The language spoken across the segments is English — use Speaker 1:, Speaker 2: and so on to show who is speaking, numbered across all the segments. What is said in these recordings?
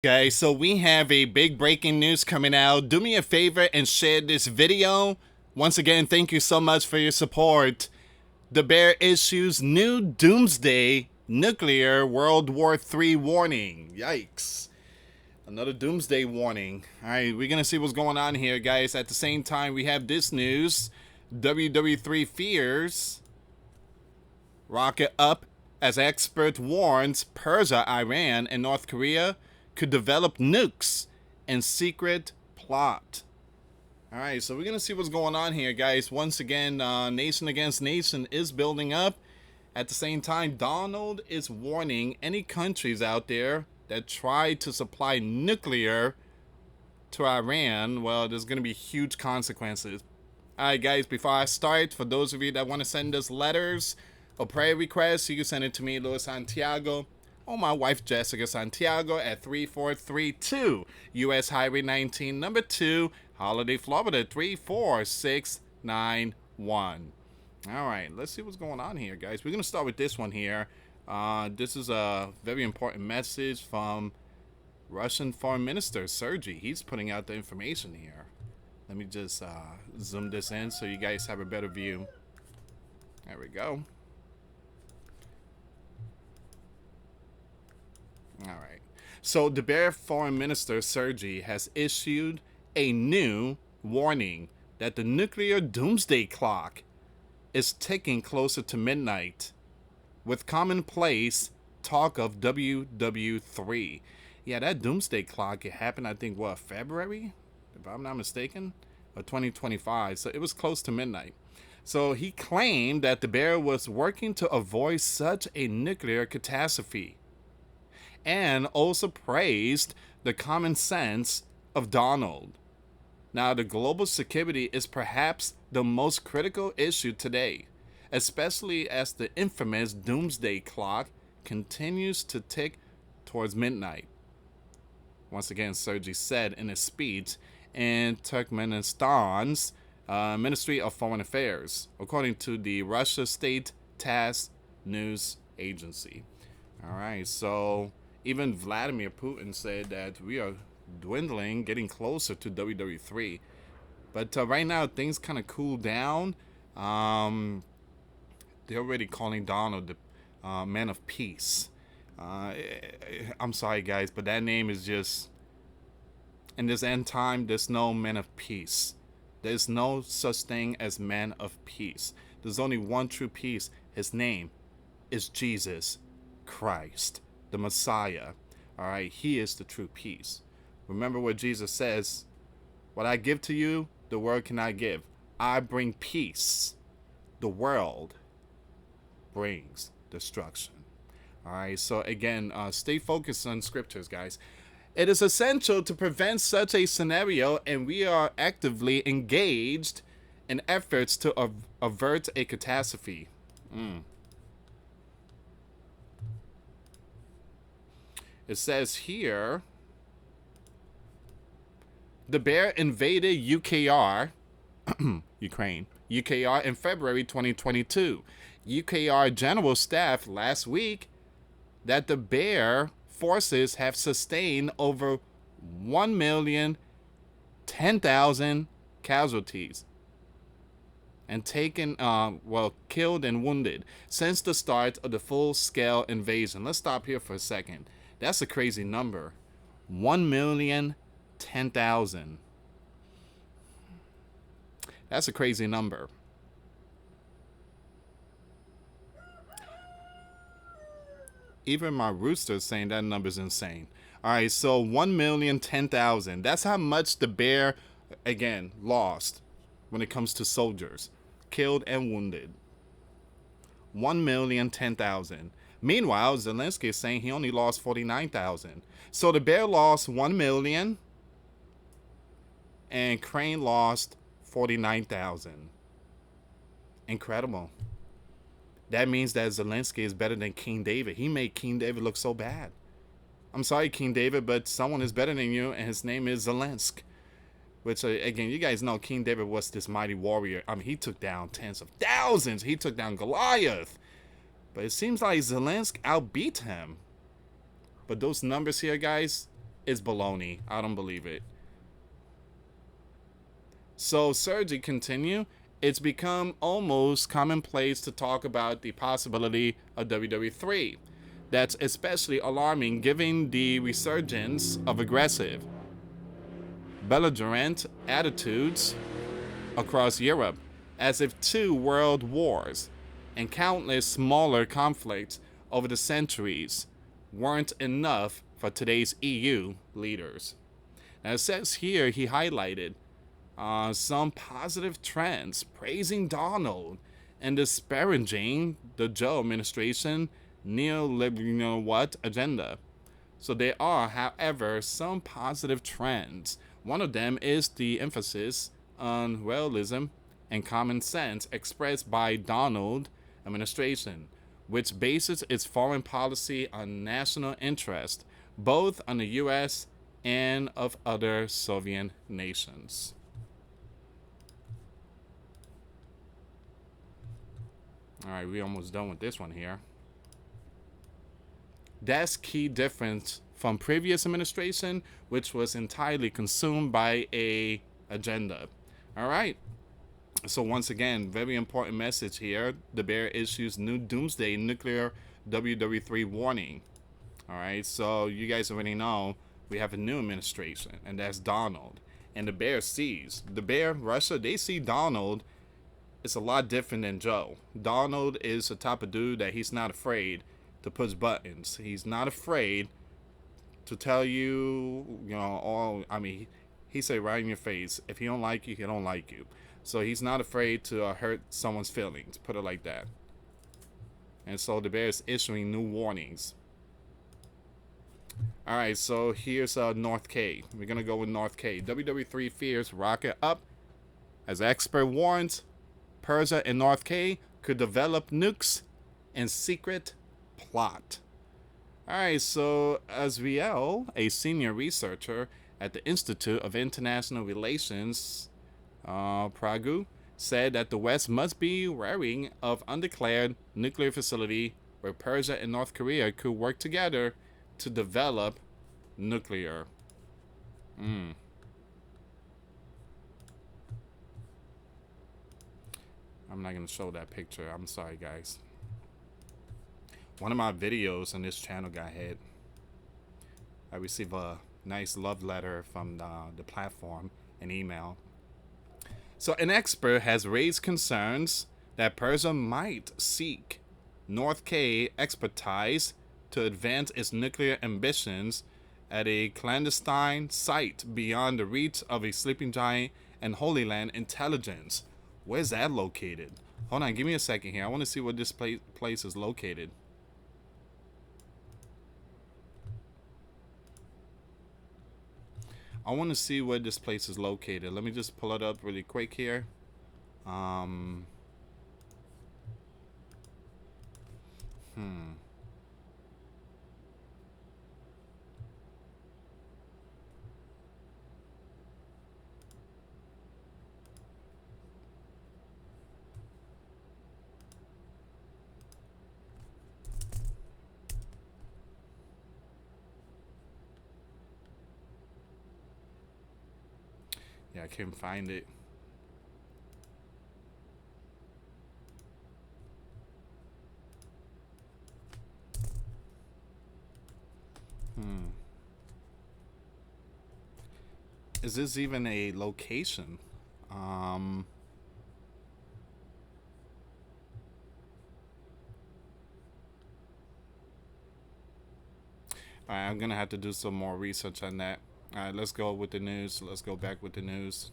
Speaker 1: Guys, so we have a big breaking news coming out. Do me a favor and share this video. Once again, thank you so much for your support. The Bear issues new Doomsday nuclear World War III warning. Yikes. Another Doomsday warning. Alright, we're gonna see what's going on here, guys. At the same time, we have this news. WW3 fears rocket up as expert warns Persia, Iran, and North Korea could develop nukes in secret plot. Alright, so we're going to see what's going on here, guys. Once again, nation against nation is building up. At the same time, Donald is warning any countries out there that try to supply nuclear to Iran, well, there's going to be huge consequences. Alright, guys, before I start, for those of you that want to send us letters or prayer requests, you can send it to me, US Santiago, or my wife Jessica Santiago at 3432 US Highway 19, number 2, Holiday, Florida 34691. Alright, let's see what's going on here, guys. We're going to start with this one here. This is a very important message from Russian Foreign Minister Sergey. He's putting out the information here. Let me just zoom this in so you guys have a better view. There we go. Alright, so the Bear Foreign Minister Sergey has issued a new warning that the nuclear doomsday clock is ticking closer to midnight, with commonplace talk of WW3. Yeah, that doomsday clock, it happened, I think, what, February? If I'm not mistaken? Or 2025, so it was close to midnight. So he claimed that the Bear was working to avoid such a nuclear catastrophe, and also praised the common sense of Donald. Now, the global security is perhaps the most critical issue today, especially as the infamous doomsday clock continues to tick towards midnight. Once again, Sergey said in a speech in Turkmenistan's Ministry of Foreign Affairs, according to the Russia State TASS news agency. All right, so even Vladimir Putin said that we are dwindling, getting closer to WW3. But right now, things kind of cool down. They're already calling Donald the man of peace. I'm sorry, guys, but that name is just... In this end time, there's no man of peace. There's no such thing as man of peace. There's only one true peace. His name is Jesus Christ, the Messiah. All right, he is the true peace. Remember what Jesus says, what I give to you, the world cannot give. I bring peace. The world brings destruction. All right, so again, stay focused on scriptures, guys. It is essential to prevent such a scenario, and we are actively engaged in efforts to avert a catastrophe. It says here, the Bear invaded UKR, Ukraine, UKR in February 2022. UKR General Staff last week that the Bear forces have sustained over 1,010,000 casualties and taken, killed and wounded since the start of the full-scale invasion. Let's stop here for a second. That's a crazy number. 1,010,000. That's a crazy number. Even my rooster is saying that number's insane. All right, so 1,010,000. That's how much the Bear, again, lost when it comes to soldiers, killed and wounded. 1,010,000. Meanwhile, Zelensky is saying he only lost 49,000. So the Bear lost 1 million, and Crane lost 49,000. Incredible. That means that Zelensky is better than King David. He made King David look so bad. I'm sorry, King David, but someone is better than you, and his name is Zelensky. Which, again, you guys know King David was this mighty warrior. I mean, he took down tens of thousands. He took down Goliath. But it seems like Zelensky outbeat him. But those numbers here, guys, is baloney. I don't believe it. So Sergey continue. It's become almost commonplace to talk about the possibility of WW3. That's especially alarming given the resurgence of aggressive, belligerent attitudes across Europe, as if two world wars and countless smaller conflicts over the centuries weren't enough for today's EU leaders. Now it says here he highlighted some positive trends, praising Donald and disparaging the Joe administration neoliberal what agenda. So there are, however, some positive trends. One of them is the emphasis on realism and common sense expressed by Donald administration, which bases its foreign policy on national interest, both on the US and of other Soviet nations. All right, we're almost done with this one here. That's key difference from previous administration, which was entirely consumed by a agenda. All right. So once again, very important message here. The Bear issues new Doomsday nuclear WW3 warning. All right. So you guys already know we have a new administration, and that's Donald. And the Bear sees Russia. They see Donald. It's a lot different than Joe. Donald is the type of dude that he's not afraid to push buttons. He's not afraid to tell you, you know, all. I mean, he say right in your face, if he don't like you, he don't like you. So he's not afraid to hurt someone's feelings. Put it like that. And so the Bear is issuing new warnings. All right, so here's North K. We're gonna go with North K. WW3 fears rocket up, as expert warns Persia and North K could develop nukes in secret plot. Alright, so Azriel, a senior researcher at the Institute of International Relations, Pragu, said that the West must be wary of undeclared nuclear facility where Persia and North Korea could work together to develop nuclear. I'm not going to show that picture. I'm sorry, guys. One of my videos on this channel got hit. I received a nice love letter from the platform, an email. So an expert has raised concerns that Persia might seek North K expertise to advance its nuclear ambitions at a clandestine site beyond the reach of a sleeping giant and Holy Land intelligence. Where's that located? Hold on, give me a second here. I want to see where this place is located. I want to see where this place is located. Let me just pull it up really quick here. Yeah, I can't find it. Is this even a location? Alright, I'm gonna have to do some more research on that. Alright, let's go with the news. Let's go back with the news.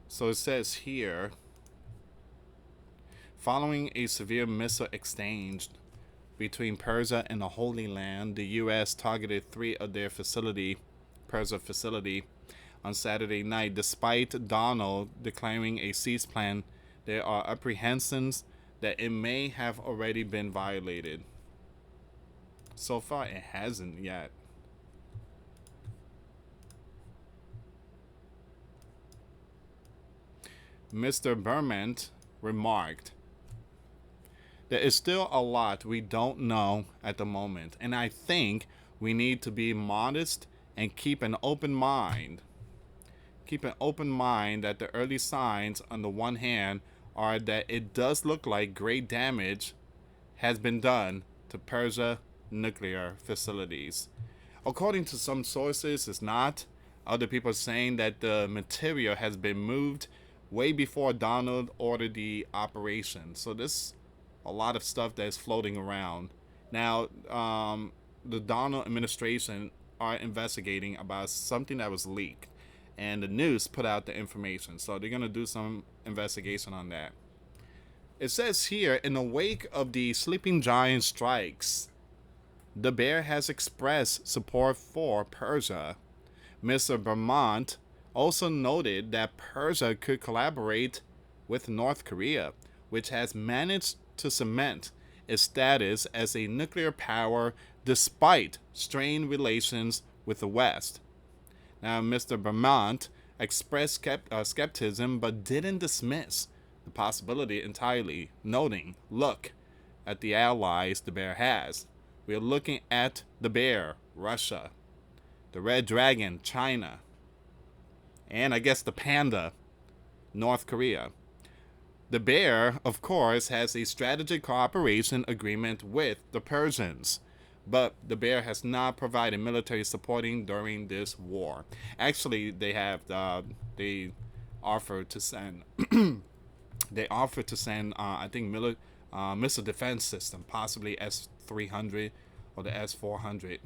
Speaker 1: So it says here, following a severe missile exchange between Persia and the Holy Land, the U.S. targeted 3 of their Persia facility, on Saturday night. Despite Donald declaring a cease plan, there are apprehensions that it may have already been violated. So far, it hasn't yet. Mr. Berman remarked, there is still a lot we don't know at the moment, and I think we need to be modest and keep an open mind. Keep an open mind that the early signs, on the one hand, are that it does look like great damage has been done to Persia nuclear facilities. According to some sources, it's not. Other people are saying that the material has been moved way before Donald ordered the operation. So this a lot of stuff that's floating around. Now, the Donald administration are investigating about something that was leaked, and the news put out the information. So they're gonna do some investigation on that. It says here, in the wake of the sleeping giant strikes, the bear has expressed support for Persia. Mr. Vermont also noted that Persia could collaborate with North Korea, which has managed to cement its status as a nuclear power despite strained relations with the West. Now, Mr. Vermont expressed skepticism but didn't dismiss the possibility entirely, noting, look at the allies the bear has. We are looking at the bear, Russia, the red dragon, China, and I guess the panda, North Korea. The bear, of course, has a strategic cooperation agreement with the Persians, but the bear has not provided military supporting during this war. Actually, they offered to send I think missile defense system, possibly S-300 or the S-400.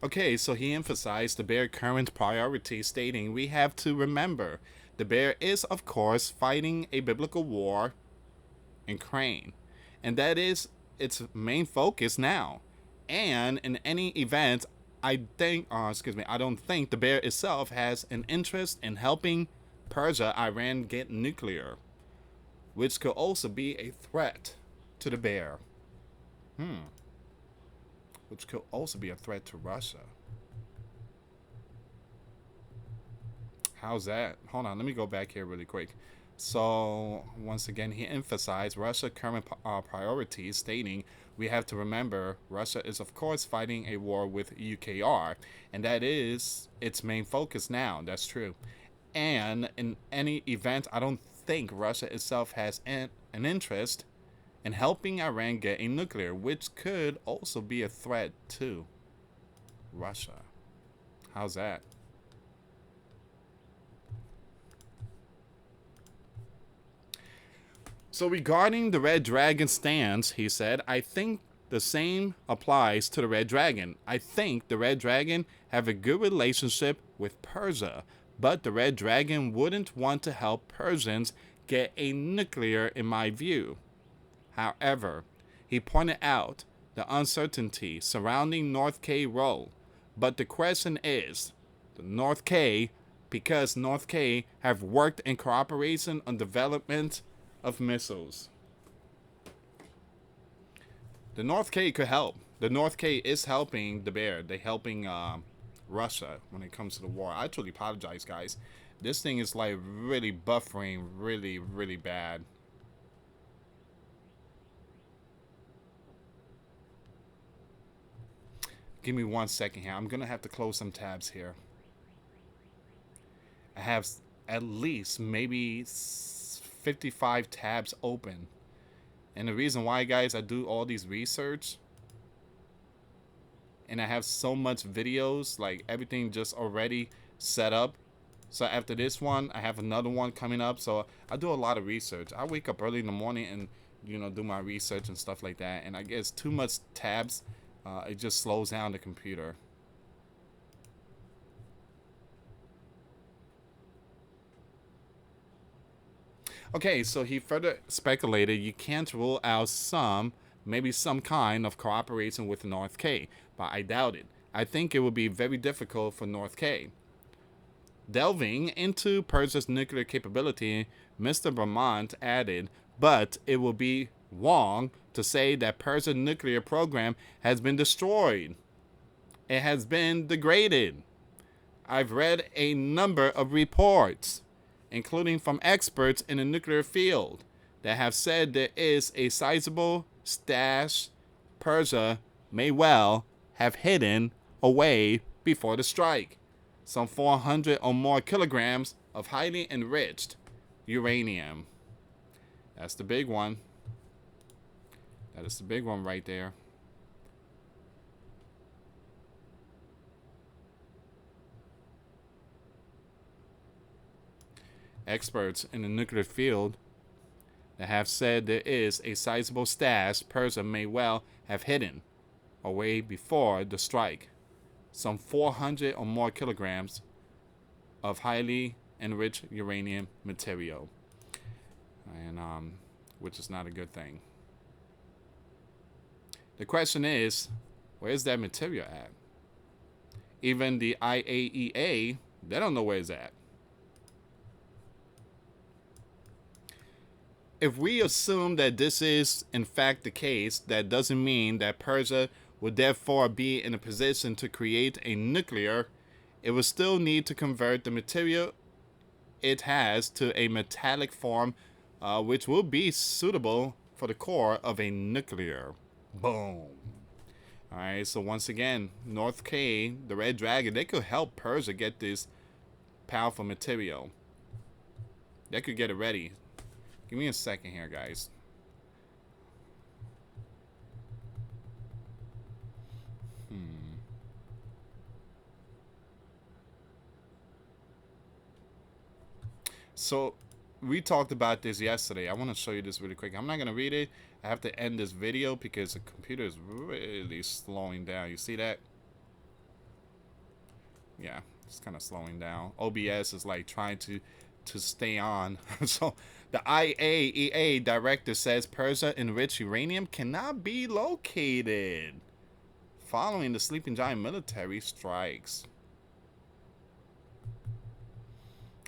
Speaker 1: Okay, so he emphasized the bear's current priority, stating, we have to remember the bear is, of course, fighting a biblical war in Ukraine, and that is its main focus now. And in any event, I don't think the bear itself has an interest in helping Persia, Iran get nuclear, which could also be a threat to the bear. Which could also be a threat to Russia. How's that? Hold on, let me go back here really quick. So, once again, he emphasized Russia's current priorities, stating, we have to remember Russia is, of course, fighting a war with UKR, and that is its main focus now. That's true. And in any event, I don't think Russia itself has an interest in helping Iran get a nuclear, which could also be a threat to Russia. How's that? So regarding the Red Dragon stance, he said, I think the same applies to the Red Dragon. I think the Red Dragon have a good relationship with Persia, but the Red Dragon wouldn't want to help Persians get a nuclear, in my view. However, he pointed out the uncertainty surrounding North K role, but the question is, the North K, because North K have worked in cooperation on development of missiles. The North K could help. The North K is helping the bear. They're helping Russia when it comes to the war. I truly apologize, guys. This thing is like really buffering really, really bad. Give me 1 second here. I'm going to have to close some tabs here. I have at least maybe 55 tabs open. And the reason why, guys, I do all these research and I have so much videos, like everything just already set up. So after this one, I have another one coming up. So I do a lot of research. I wake up early in the morning and, you know, do my research and stuff like that. And I guess too much tabs, it just slows down the computer. Okay, so he further speculated you can't rule out maybe some kind of cooperation with North K, but I doubt it. I think it would be very difficult for North K. Delving into Persia's nuclear capability, Mr. Vermont added, but it will be wrong to say that Persia's nuclear program has been destroyed. It has been degraded. I've read a number of reports, including from experts in the nuclear field, that have said there is a sizable stash Persia may well have hidden away before the strike. Some 400 or more kilograms of highly enriched uranium. That's the big one. That is the big one right there. Experts in the nuclear field that have said there is a sizable stash Persia may well have hidden away before the strike. Some 400 or more kilograms of highly enriched uranium material, and which is not a good thing. The question is, where's that material at? Even the IAEA, they don't know where it's at. If we assume that this is in fact the case, that doesn't mean that Persia would therefore be in a position to create a nuclear. It will still need to convert the material it has to a metallic form, which will be suitable for the core of a nuclear. Boom. Alright, so once again, North K, the Red Dragon, they could help Persia get this powerful material. They could get it ready. Give me a second here, guys. So we talked about this yesterday. I want to show you this really quick. I'm not going to read it. I have to end this video because the computer is really slowing down. You see that? Yeah, it's kind of slowing down. OBS is like trying to stay on. So the IAEA director says Persia enriched uranium cannot be located following the Sleeping Giant military strikes.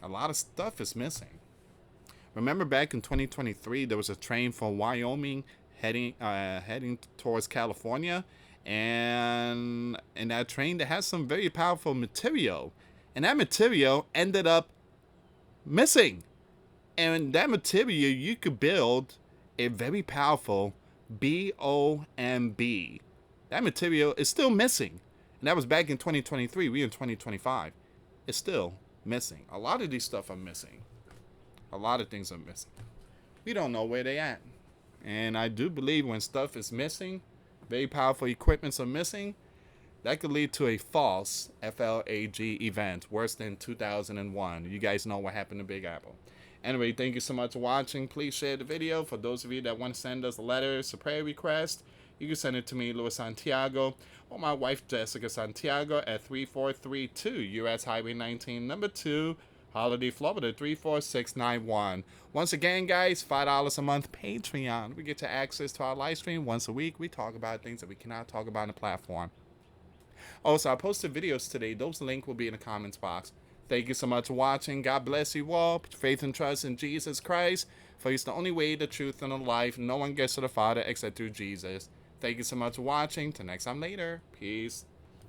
Speaker 1: A lot of stuff is missing. Remember back in 2023, there was a train from Wyoming heading towards California, and in that train there has some very powerful material, and that material ended up missing. And that material, you could build a very powerful BOMB. That material is still missing, and that was back in 2023. We're in 2025. It's still missing. A lot of these stuff are missing. A lot of things are missing. We don't know where they at. And I do believe when stuff is missing, very powerful equipments are missing, that could lead to a false FLAG event, worse than 2001. You guys know what happened to Big Apple. Anyway, thank you so much for watching. Please share the video. For those of you that want to send us letters, a prayer request, you can send it to me, US Santiago, or my wife, Jessica Santiago, at 3432 US Highway 19, number 2, Holiday, Florida, 34691. Once again, guys, $5 a month Patreon. We get to access to our live stream once a week. We talk about things that we cannot talk about on the platform. Also, I posted videos today. Those links will be in the comments box. Thank you so much for watching. God bless you all. Put faith and trust in Jesus Christ, for He's the only way, the truth, and the life. No one gets to the Father except through Jesus. Thank you so much for watching. Till next time later. Peace.